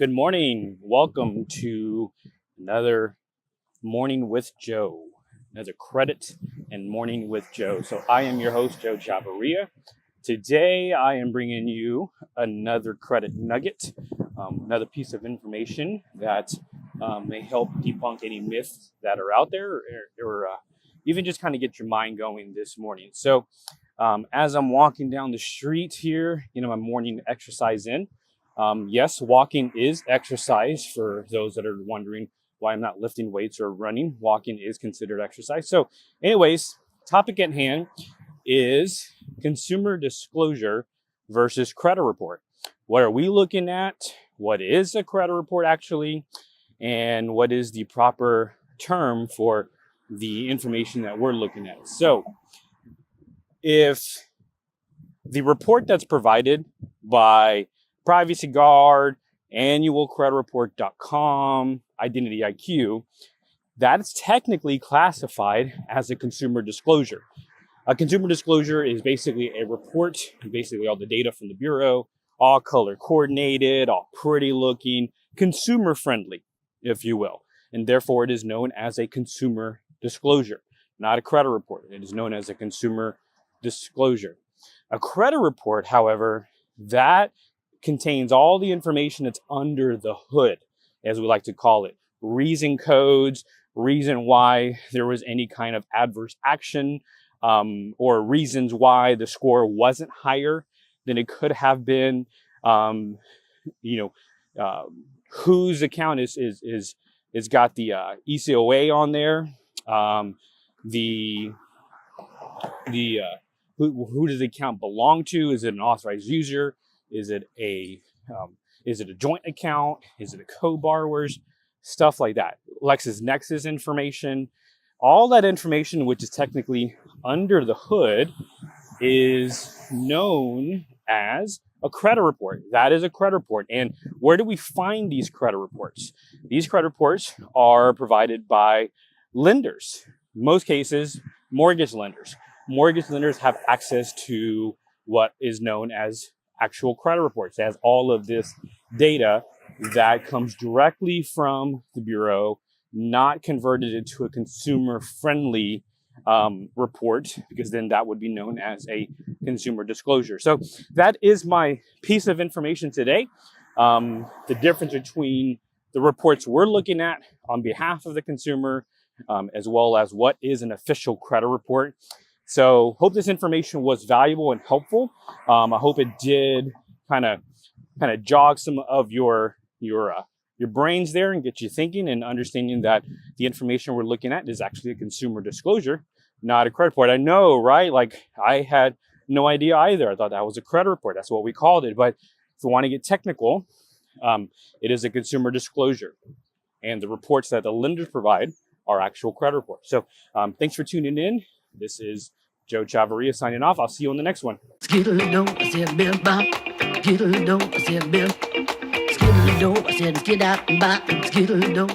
Good morning. Welcome to another Morning with Joe, another credit and Morning with Joe. So I am your host, Joe Chavarria. Today I am bringing you another credit nugget, another piece of information that may help debunk any myths that are out there or even just kind of get your mind going this morning. So as I'm walking down the street here, my morning exercise in. Yes, walking is exercise for those that are wondering why I'm not lifting weights or running. Walking is considered exercise. So anyways, topic at hand is consumer disclosure versus credit report. What are we looking at? What is a credit report actually? And what is the proper term for the information that we're looking at? So if the report that's provided by Privacy Guard, annualcreditreport.com, Identity IQ, that's technically classified as a consumer disclosure. A consumer disclosure is basically a report, basically all the data from the Bureau, all color coordinated, all pretty looking, consumer friendly, if you will. And therefore it is known as a consumer disclosure, not a credit report. It is known as a consumer disclosure. A credit report, however, that contains all the information that's under the hood, as we like to call it. Reason codes, reason why there was any kind of adverse action, or reasons why the score wasn't higher than it could have been. Whose account is got the ECOA on there. Who does the account belong to? Is it an authorized user? Is it a joint account? Is it a co-borrowers? Stuff like that. LexisNexis information. All that information, which is technically under the hood, is known as a credit report. That is a credit report. And where do we find these credit reports? These credit reports are provided by lenders. In most cases, mortgage lenders. Mortgage lenders have access to what is known as actual credit reports. It has all of this data that comes directly from the Bureau, not converted into a consumer-friendly report, because then that would be known as a consumer disclosure. So that is my piece of information today. The difference between the reports we're looking at on behalf of the consumer, as well as what is an official credit report. So hope this information was valuable and helpful. I hope it did kind of jog some of your brains there and get you thinking and understanding that the information we're looking at is actually a consumer disclosure, not a credit report. I know, right? Like I had no idea either. I thought that was a credit report. That's what we called it. But if you want to get technical, it is a consumer disclosure. And the reports that the lenders provide are actual credit reports. So thanks for tuning in. This is Joe Chavarria signing off. I'll see you on the next one. Skiddle-doo, I said, Bill Bob. Skiddle-doo, I said, Bill. Skiddle-doo, I said, get out and buy. Skiddle-doo.